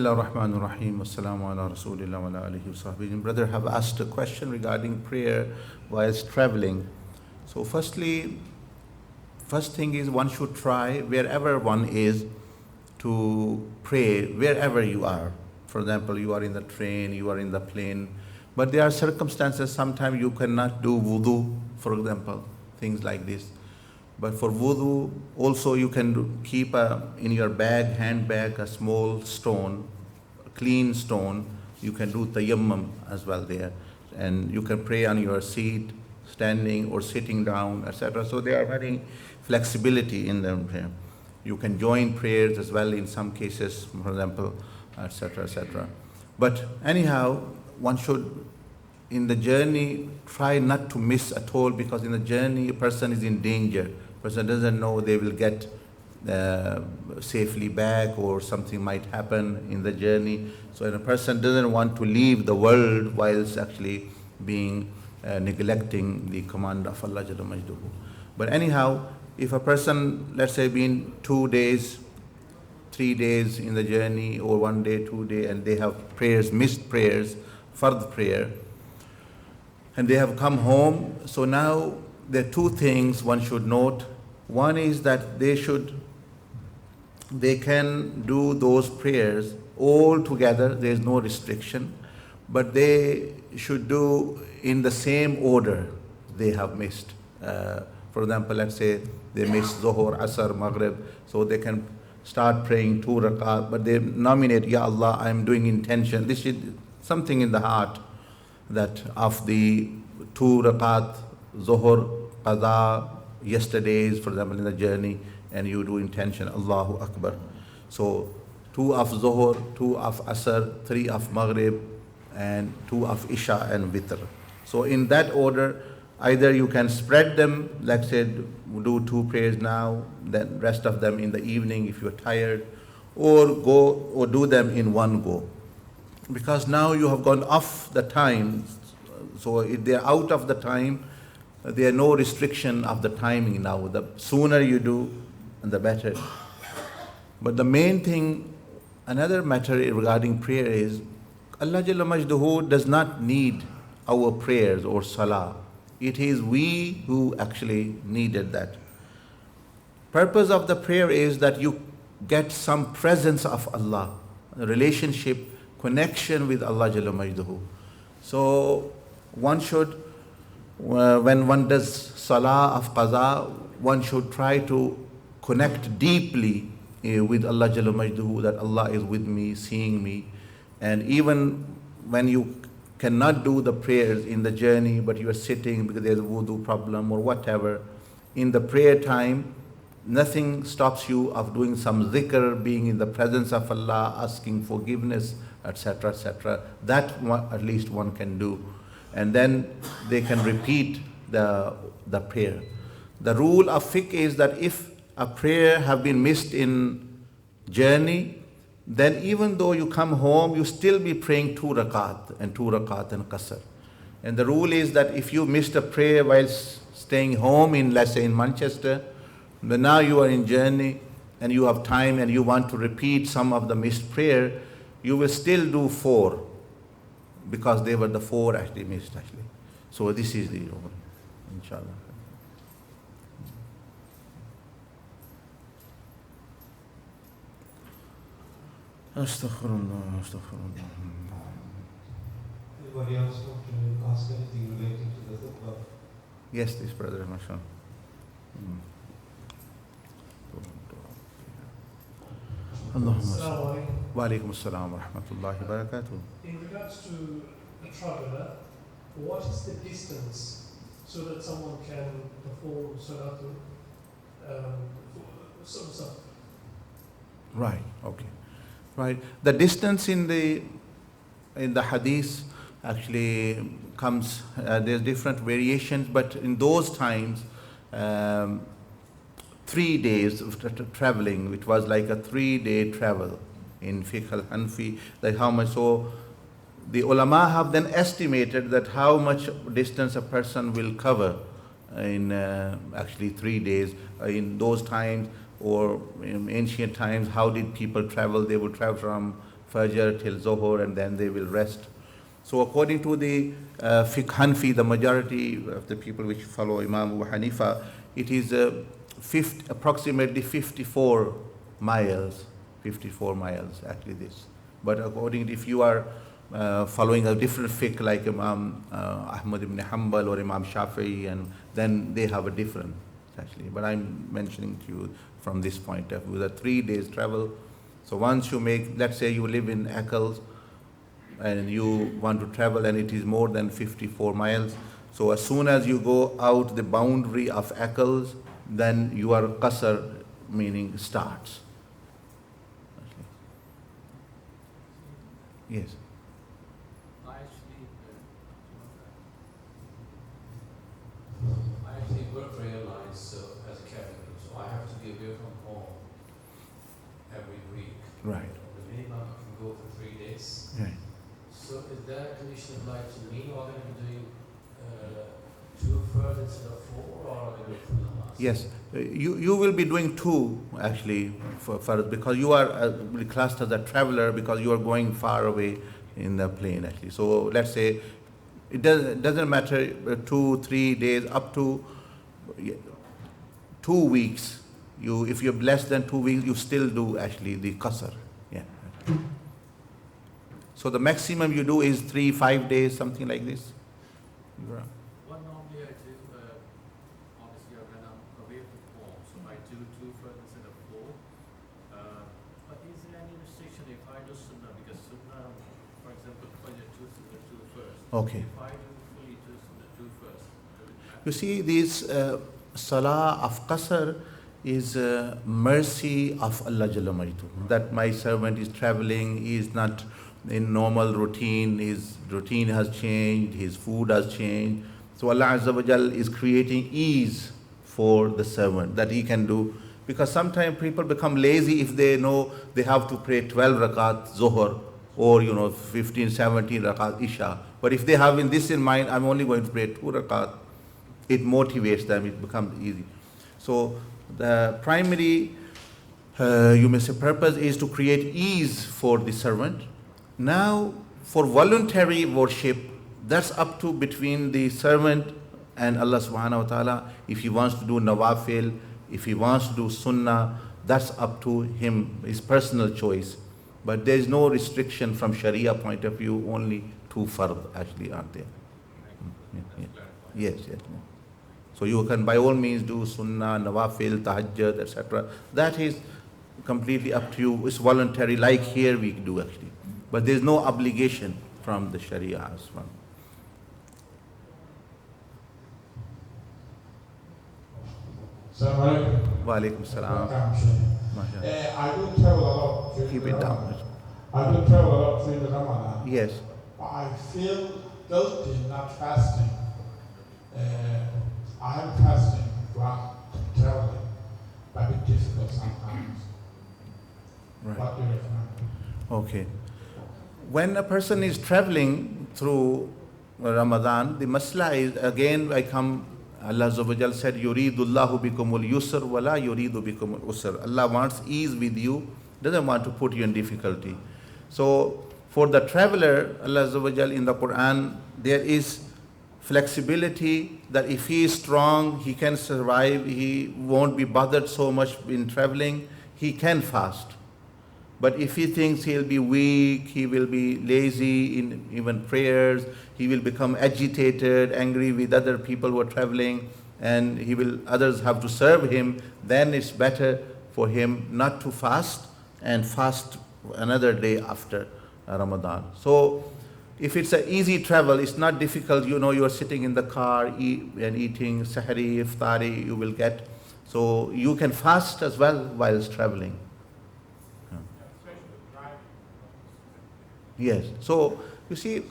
Bismillahirrahmanirrahim. Assalamu ala rasulillah wa ala alihi wa sahbihi. Brother have asked a question regarding prayer whilst traveling. So first thing is one should try wherever one is to pray wherever you are. For example, you are in the train, you are in the plane, but there are circumstances sometimes you cannot do wudu, for example, things like this. But for wudu, also you can keep in your handbag, a small stone, a clean stone. You can do tayammum as well there. And you can pray on your seat, standing or sitting down, etc. So there are very flexibility in them here. You can join prayers as well in some cases, for example, etc., etc. But anyhow, one should, in the journey, try not to miss at all, because in the journey, a person is in danger. Person doesn't know they will get safely back or something might happen in the journey. So a person doesn't want to leave the world whilst actually being neglecting the command of Allah Jalla Majduhu. But anyhow, if a person, let's say, been 2 days, 3 days in the journey, or 1 day, 2 days, and they have prayers, missed prayers, fard prayer, and they have come home, so now there are two things one should note. One is that they can do those prayers all together, there is no restriction, but they should do in the same order they have missed. For example, let's say they missed Zuhur, Asr, Maghrib, so they can start praying 2 rakat, but they nominate, Ya Allah, I am doing intention. This is something in the heart that of the 2 rakat Zuhur, Qadha, yesterday's, for example, in the journey, and you do intention, Allahu Akbar. So 2 of Zuhur, 2 of Asr, 3 of Maghrib, and 2 of Isha and Witr. So in that order, either you can spread them, like said, do 2 prayers now, then rest of them in the evening if you're tired, or do them in one go. Because now you have gone off the time, so if they're out of the time, there are no restriction of the timing now. The sooner you do, the better. But the main thing, another matter regarding prayer is, Allah Jalla Majduhu does not need our prayers or salah. It is we who actually needed that. Purpose of the prayer is that you get some presence of Allah, a relationship, connection with Allah Jalla Majduhu. So one should, when one does Salah of Qaza, one should try to connect deeply with Allah Jalla Majduhu, that Allah is with me, seeing me. And even when you cannot do the prayers in the journey, but you are sitting because there's a wudu problem or whatever, in the prayer time, nothing stops you of doing some zikr, being in the presence of Allah, asking forgiveness, etc., etc. That one, at least one can do. And then they can repeat the prayer. The rule of fiqh is that if a prayer have been missed in journey, then even though you come home, you still be praying 2 rakat and qasr. And the rule is that if you missed a prayer while staying home in, let's say, in Manchester, but now you are in journey and you have time and you want to repeat some of the missed prayer, you will still do 4, because they were the 4 actually missed actually. So this is the rule, inshallah. Astaghfirullah, astaghfirullah. Anybody else want to ask anything relating to the khutbah? Yes, this brother, mashallah. Allahumma wa alaikum assalam wa rahmatullahi wa barakatuh. In regards to a traveler, what is the distance so that someone can perform Salatul stuff? Right, okay. Right. The distance in the hadith actually comes, there's different variations, but in those times, 3 days of traveling, which was like a 3-day travel in Fiqh al-Hanfi, like how much. So the ulama have then estimated that how much distance a person will cover in actually 3 days. In those times or in ancient times, how did people travel? They would travel Fajr till Zohor, and then they will rest. So according to the Fiqh Hanfi, the majority of the people which follow Imam Abu Hanifa, it is approximately 54 miles, 54 miles actually this. But according, if you are following a different fiqh like Imam Ahmad ibn Hanbal or Imam Shafi'i, and then they have a different actually. But I'm mentioning to you from this point of view, that 3 days travel. So once you make, let's say you live in Eccles and you want to travel and it is more than 54 miles. So as soon as you go out the boundary of Eccles, then your qasr meaning starts. Yes. I actually work for airlines as a cabin crew, so I have to be away from home every week. Right. The minimum I can go for 3 days. Right. So is that condition applied to me, or am I going to be doing 2 further instead of 4, or am I going to do namaz? Yes, you will be doing 2 actually for because you are classed as a traveler because you are going far away in the plane actually. So let's say it doesn't matter 2, 3 days up to 2 weeks. If you're less than 2 weeks, you still do actually the qasr. Yeah. So the maximum you do is 3, 5 days, something like this. What normally I do, obviously when I'm away from home, so I do 2 further instead of 4. But is there any restriction if I do sunnah? Because sunnah, for example, Fajr 2 sunnah 2 first. Okay. If I do fully 2 sunnah 2 first. You see, this Salah of qasr is mercy of Allah Jalla Majduh, that my servant is traveling, he is not in normal routine, his routine has changed, his food has changed. So Allah Azza wa Jal is creating ease for the servant that he can do. Because sometimes people become lazy if they know they have to pray 12 rakat Zohar or 15, 17 rakat Isha. But if they have this in mind, I'm only going to pray 2 rakat, it motivates them, it becomes easy. So the primary, you may say, purpose is to create ease for the servant. Now, for voluntary worship, that's up to between the servant and Allah subhanahu wa ta'ala. If he wants to do nawafil, if he wants to do sunnah, that's up to him, his personal choice. But there is no restriction from Sharia point of view, only 2 fard actually are there. Yes. So you can by all means do sunnah, nawafil, tahajjud, etc. That is completely up to you. It's voluntary, like here we do actually. But there is no obligation from the Sharia as well. Assalamu alaikum. Wa alaikum salam. I do travel a lot during Keep the it Ramadan. down. I do travel a lot during the Ramadan. Yes. I feel guilty not fasting. I am fasting while traveling, but it's difficult sometimes. Right. What do you recommend? Okay. When a person is traveling through Ramadan, the masla is, again I come, Allah Azza wa Jal said, yuridullahu bikumul yusr wala yuridu bikumul usr. Allah wants ease with you, doesn't want to put you in difficulty. So for the traveler, Allah Azza wa Jal in the Quran, there is flexibility that if he is strong, he can survive, he won't be bothered so much in traveling, he can fast. But if he thinks he'll be weak, he will be lazy in even prayers, he will become agitated, angry with other people who are traveling, and others have to serve him, then it's better for him not to fast and fast another day after Ramadan. So if it's an easy travel, it's not difficult, you are sitting in the car and eating sahri, iftari, you will get. So you can fast as well whilst traveling. Yes. So you see,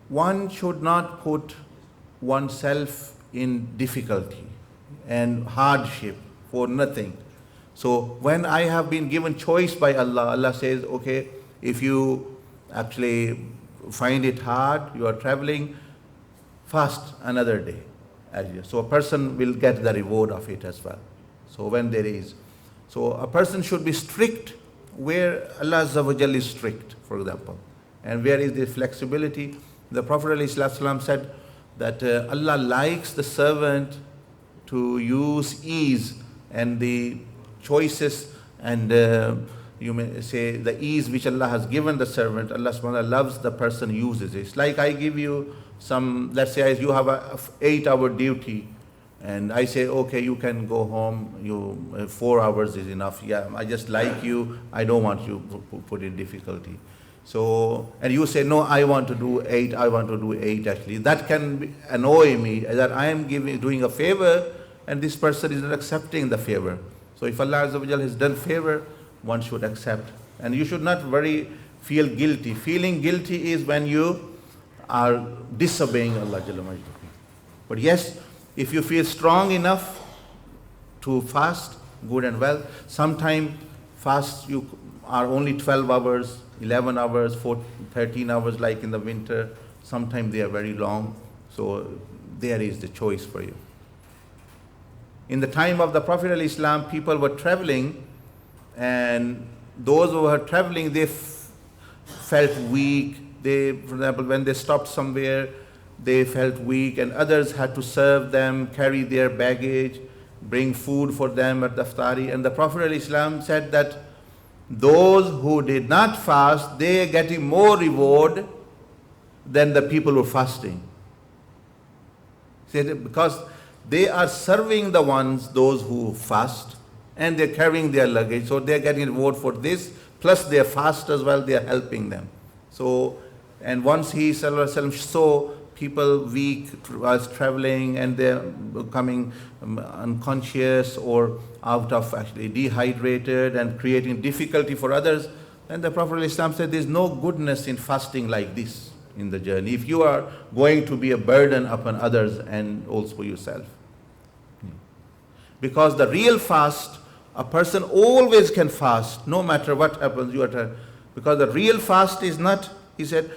one should not put oneself in difficulty and hardship for nothing. So when I have been given choice by Allah, Allah says, okay, if you actually find it hard, you are traveling, fast another day. So a person will get the reward of it as well. So when there is. So a person should be strict where Allah Azza wa Jal is strict, for example, and where is the flexibility. The Prophet ﷺ said that Allah likes the servant to use ease and the choices and you may say the ease which Allah has given the servant. Allah subhanahu wa ta'ala loves the person who uses it. It's like I give you some, let's say you have a 8-hour duty and I say, okay, you can go home, 4 hours is enough. Yeah, I just like you, I don't want you to put in difficulty. So, and you say, no, I want to do 8 actually. That can annoy me that I am doing a favor and this person is not accepting the favor. So if Allah Azza wa Jal has done favor, one should accept. And you should not feel guilty. Feeling guilty is when you are disobeying Allah Jalla Majduhu. But yes, if you feel strong enough to fast, good and well. Sometimes fast you are only 12 hours, 11 hours, 13 hours like in the winter. Sometimes they are very long. So there is the choice for you. In the time of the Prophet ﷺ, people were traveling, and those who were traveling, they felt weak. They, for example, when they stopped somewhere, they felt weak, and others had to serve them, carry their baggage, bring food for them at the iftari. And the Prophet ﷺ said that those who did not fast, they are getting more reward than the people who are fasting. Because they are serving those who fast, and they're carrying their luggage, so they're getting reward for this, plus they fast as well, they are helping them. So, and once he Sallallahu Alaihi Wasallam saw people weak whilst traveling and they're becoming unconscious or out of actually dehydrated and creating difficulty for others, then the Prophet ﷺ said there's no goodness in fasting like this in the journey, if you are going to be a burden upon others and also yourself. Because the real fast, a person always can fast, no matter what happens. Because the real fast is not, he said,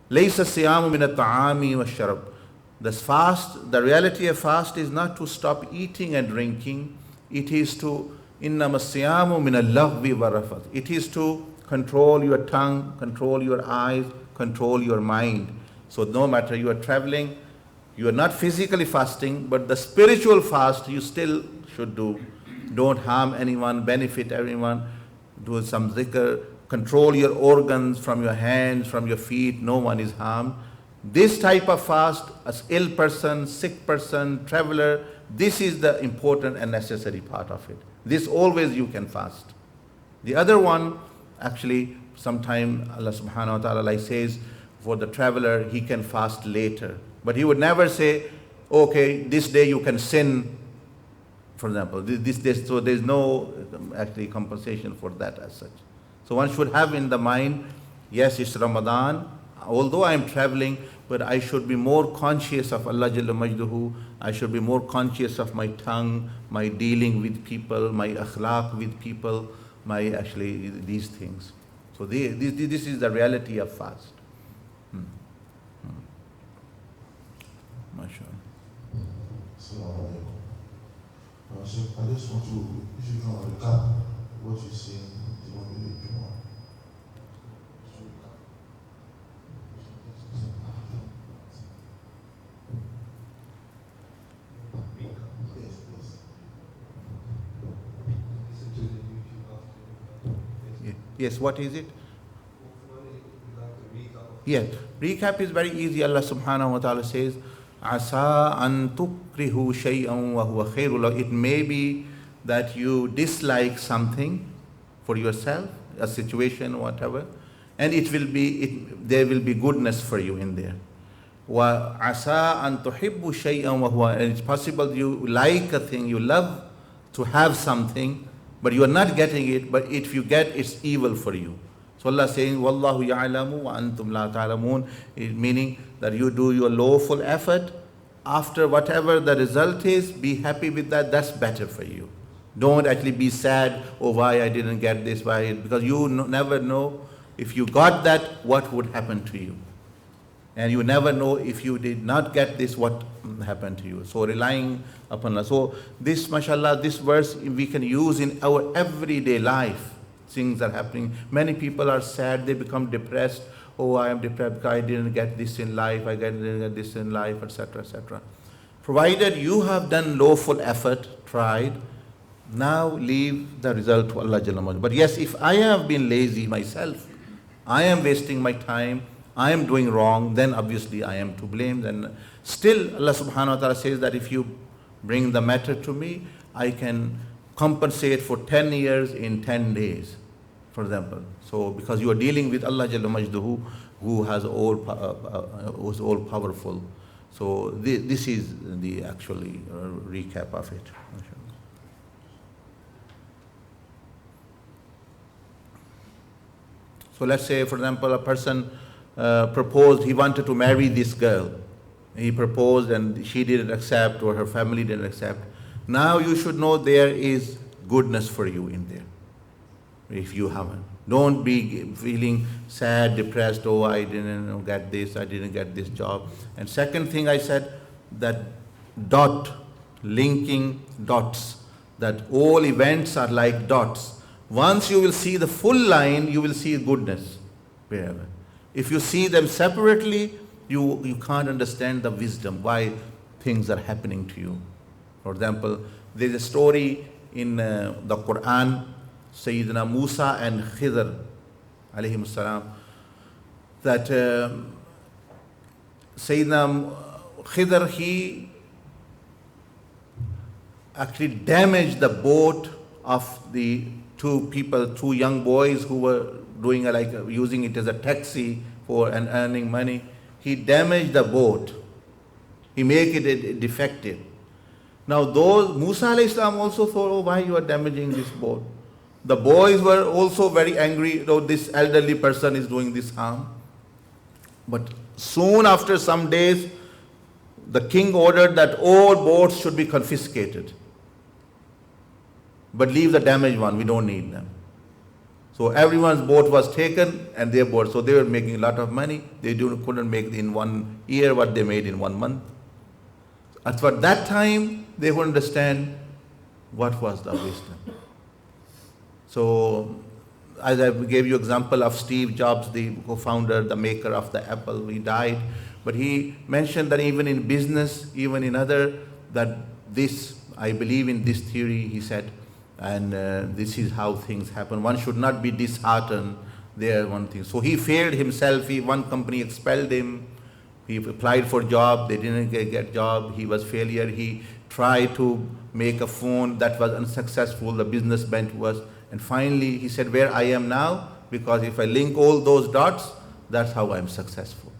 لَيْسَ الصِّيَامُ مِنَ الطَّعَامِ وَالشَّرَبِ. This fast, the reality of fast is not to stop eating and drinking. It is to, إِنَّمَا الصِّيَامُ مِنَ اللَّغْوِ وَالرَّفَثِ. It is to control your tongue, control your eyes, control your mind. So no matter you are traveling, you are not physically fasting, but the spiritual fast you still should do. Don't harm anyone, benefit everyone, do some zikr, control your organs from your hands, from your feet, no one is harmed. This type of fast, as ill person, sick person, traveler, this is the important and necessary part of it. This always you can fast. The other one, actually, sometime Allah subhanahu wa ta'ala like says, for the traveler, he can fast later. But he would never say, okay, this day you can sin, for example. So there's no actually compensation for that as such. So one should have in the mind, yes, it's Ramadan, although I am traveling, but I should be more conscious of Allah Jalla Majduhu. I should be more conscious of my tongue, my dealing with people, my akhlaq with people, my actually these things. So this is the reality of fast. MashaAllah. Assalamu alaikum. So I just want to, if you can recap what you see in the 1 minute Jumu'ah. Yes, what is it? Yes, recap is very easy. Allah subhanahu wa ta'ala says, Asa an tukrihu shay'an wa huwa khairul lakum. It may be that you dislike something for yourself, a situation, whatever, and there will be goodness for you in there. Wa asa an tuhibbu shay'an wa huwa, and it's possible you like a thing, you love to have something, but you are not getting it, but if you get, it's evil for you. So Allah saying, Wallahu ya'lamu wa antum la ta'lamun, meaning that you do your lawful effort. After whatever the result is, be happy with that, that's better for you. Don't actually be sad, oh why I didn't get this, why, because you never know if you got that, what would happen to you. And you never know if you did not get this, what happened to you. So relying upon Allah. So this, mashallah, this verse we can use in our everyday life. things are happening. Many people are sad, they become depressed. Oh, I am depressed because I didn't get this in life, didn't get this in life, etc., etc. Provided you have done lawful effort, tried, now leave the result to Allah Jalla Majalla. But yes, if I have been lazy myself, I am wasting my time, I am doing wrong, then obviously I am to blame. Then still Allah subhanahu wa ta'ala says that if you bring the matter to me, I can compensate for 10 years in 10 days, for example. So because you are dealing with Allah Jalla Majduhu, who is all powerful. So this is the actually recap of it. So let's say, for example, a person proposed, he wanted to marry this girl. He proposed and she didn't accept, or her family didn't accept. Now you should know there is goodness for you in there, if you haven't. Don't be feeling sad, depressed, oh, I didn't get this, I didn't get this job. And second thing I said, that linking dots, that all events are like dots. Once you will see the full line, you will see goodness wherever. If you see them separately, you can't understand the wisdom, why things are happening to you. For example, there is a story in the Quran, Sayyidina Musa and Khidr, alayhim salam, that Sayyidina Khidr, he actually damaged the boat of the two young boys who were doing using it as a taxi for and earning money. He damaged the boat. He made it defective. Now Musa alayhi salam also thought, oh, why you are damaging this boat? The boys were also very angry, this elderly person is doing this harm. But soon after some days, the king ordered that all boats should be confiscated. But leave the damaged one, we don't need them. So everyone's boat was taken and their boat, so they were making a lot of money. They couldn't make in 1 year what they made in 1 month. At that time, they would understand what was the wisdom. So, as I gave you example of Steve Jobs, the co-founder, the maker of the Apple, he died. But he mentioned that even in business, even in other, that this, I believe in this theory, he said, and this is how things happen. One should not be disheartened. There, one thing. So he failed himself. One company expelled him. He applied for job. They didn't get job. He was failure. He tried to make a phone that was unsuccessful. The business went worse. And finally, he said, where I am now, because if I link all those dots, that's how I'm successful.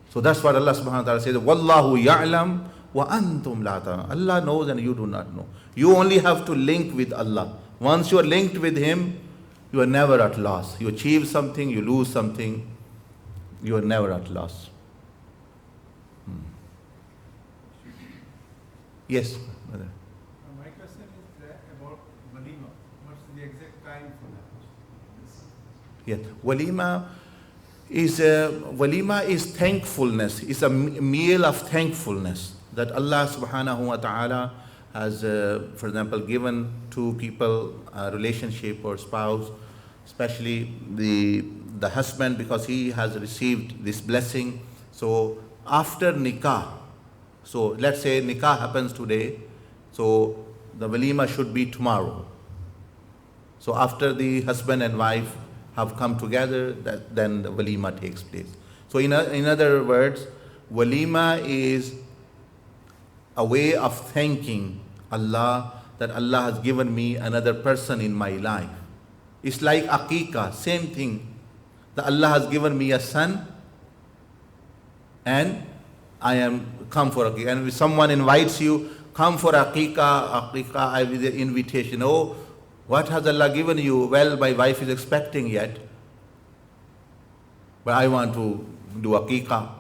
So that's what Allah subhanahu wa ta'ala says, Wallahu ya'lam wa antum la ta'lam. Allah knows and you do not know. You only have to link with Allah. Once you are linked with Him, you are never at loss. You achieve something, you lose something, you are never at loss. Yes, brother. My question is about walima. What's the exact time for that? Yes, walima is thankfulness. It's a meal of thankfulness that Allah subhanahu wa ta'ala has, for example, given to people a relationship or spouse, especially the husband, because he has received this blessing. So after nikah, so let's say nikah happens today, so the walima should be tomorrow. So after the husband and wife have come together, then the walima takes place. So in other words, walima is a way of thanking Allah that Allah has given me another person in my life. It's like aqiqah, same thing. That Allah has given me a son and I am come for aqiqah. And if someone invites you, come for aqiqah, I with the invitation. Oh, what has Allah given you? Well, my wife is expecting yet, but I want to do aqiqah.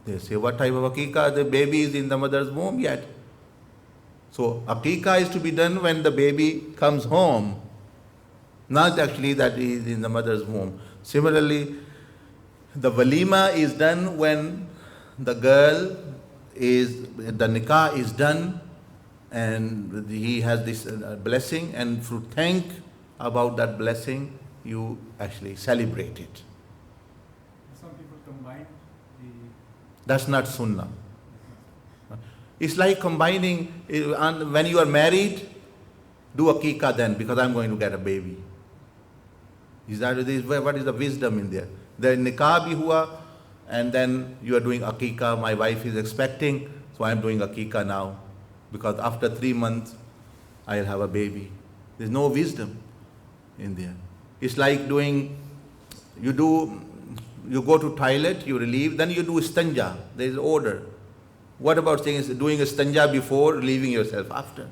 They say, what type of aqiqah? The baby is in the mother's womb yet. So aqiqah is to be done when the baby comes home, not actually that he is in the mother's womb. Similarly, the walima is done when the nikah is done and he has this blessing, and to thank about that blessing, you actually celebrate it. Some people combine the. That's not sunnah. It's like combining, and when you are married, do aqiqah then, because I'm going to get a baby. What is the wisdom in there? The nikah bhi hua, and then you are doing aqiqah, my wife is expecting, so I'm doing aqiqah now, because after 3 months, I'll have a baby. There's no wisdom in there. It's like doing, you go to toilet, you relieve, then you do istanja. There is order. What about doing istanja before, relieving yourself after?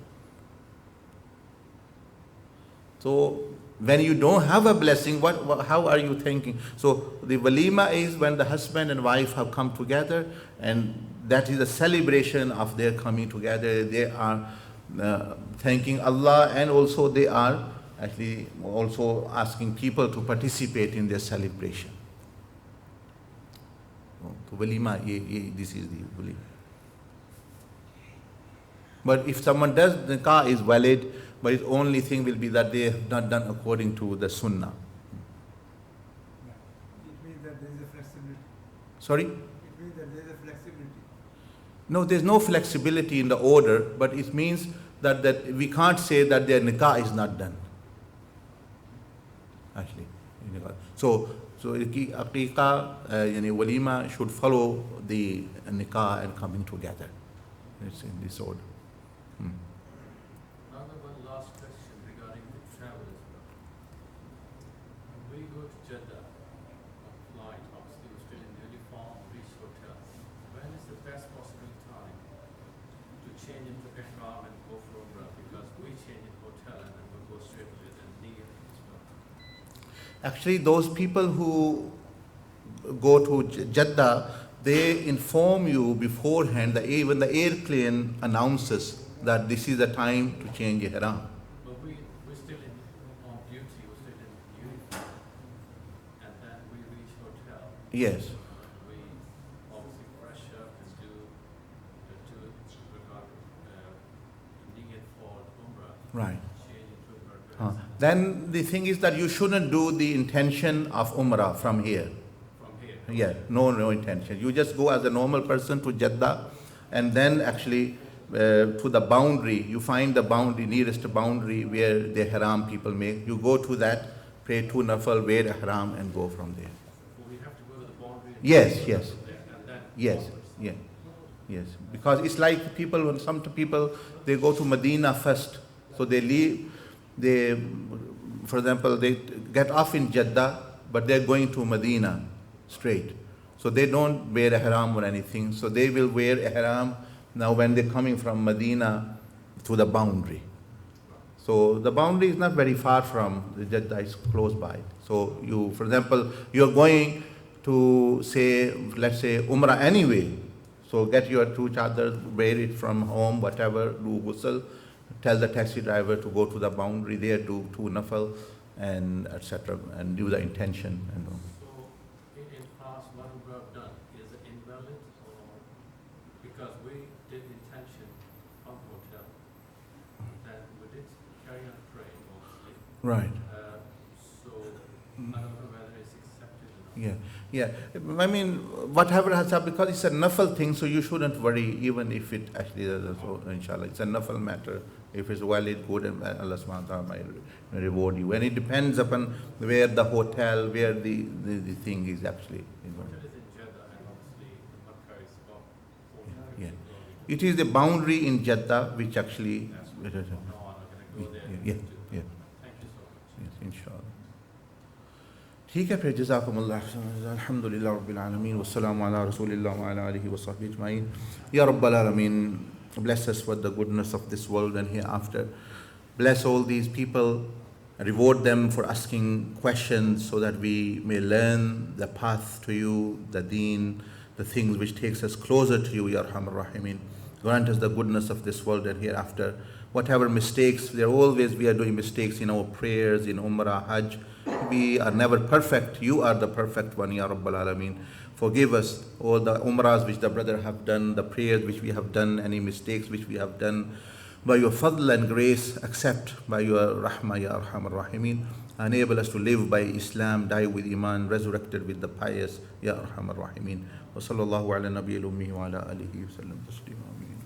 So when you don't have a blessing, how are you thinking? So the walima is when the husband and wife have come together, and that is a celebration of their coming together. They are thanking Allah, and also they are actually also asking people to participate in their celebration. So walima, this is the walima. But if someone does, the nikah is valid, but its only thing will be that they have not done according to the sunnah. It means that there is a flexibility. Sorry? It means that there is a flexibility. No, there's no flexibility in the order, but it means that we can't say that their nikah is not done. Actually. So aqiqah, walima should follow the nikah and coming together. It's in this order. Another one last question regarding the travel as well. When we go to Jeddah on flight, obviously we're still in uniform, reach hotel. When is the best possible time to change into ihram and go for umrah? Because we change in hotel and then we'll go straight to it and niyat as well. Actually, those people who go to Jeddah, they inform you beforehand. Even the airplane announces that this is the time to change ihram. But we're still on duty, we're still in uniform, and then we reach hotel. Yes. We obviously fresh up and do niyat for umrah. Right. Change into umrah. Then the thing is that you shouldn't do the intention of umrah from here. From here. Yeah, no intention. You just go as a normal person to Jeddah, and then actually to the boundary. You find the boundary, nearest boundary where the ihram people make. You go to that, pray 2 nafal, wear ihram, and go from there. So we have to go to the boundary. And Yes. and then Yes. Yes. Because it's like people, some people, they go to Medina first. So they leave, for example, they get off in Jeddah, but they're going to Medina straight. So they don't wear ihram or anything. So they will wear ihram now when they're coming from Medina to the boundary. So the boundary is not very far from the Jeddah, is close by. So you, for example, you're going to say, let's say, Umrah anyway. So get your 2 chadars, wear it from home, whatever, do ghusl, tell the taxi driver to go to the boundary there, do 2 nafal, and etc., and do the intention. And all. So in past one umrah done, is it invalid or because we did intention from hotel, then we did carry on praying obviously. Right. So I don't know whether it's accepted or not. Yeah. I mean, whatever has happened, because it's a nafal thing, so you shouldn't worry, even if it actually doesn't. So, inshallah, it's a nafal matter. If it's valid, good, and Allah subhanahu wa ta'ala might reward you. And it depends upon where the hotel, where the thing is actually. Hotel is in Jeddah and obviously the Makkah is about 40 Yeah. kilometers. It is the boundary in Jeddah which actually. No, I'm not going to go there. Yeah. Thank you so much. Yes, inshallah. ठीक है फिर जज़ाकुमुल्लाह अल्हम्दुलिल्लाह रब्बिल आलमीन वस्सलामु अला रसूलिल्लाह व अला आलिहि व सहबिहि अजमईन या रब्बल आलमीन. Bless us with the goodness of this world and hereafter. Bless all these people, reward them for asking questions so that we may learn the path to you, the deen, the things which takes us closer to you, Ya Arhamar Rahimin. Grant us the goodness of this world and hereafter. Whatever mistakes, we are doing mistakes in our prayers, in Umrah, Hajj. We are never perfect. You are the perfect one, Ya Rabbal Alameen. Forgive us all the Umrahs which the brother have done, the prayers which we have done, any mistakes which we have done. by your fadl and grace, accept by your rahmah, ya arhamar rahimin. Enable us to live by Islam, die with Iman, resurrected with the pious, ya arhamar rahimin. Wa sallallahu ala nabiyyil ummi wa ala alihi wa sallam taslima. Ameen.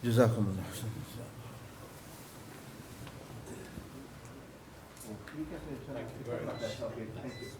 Jazakumullah. Thank you very much. Thank you.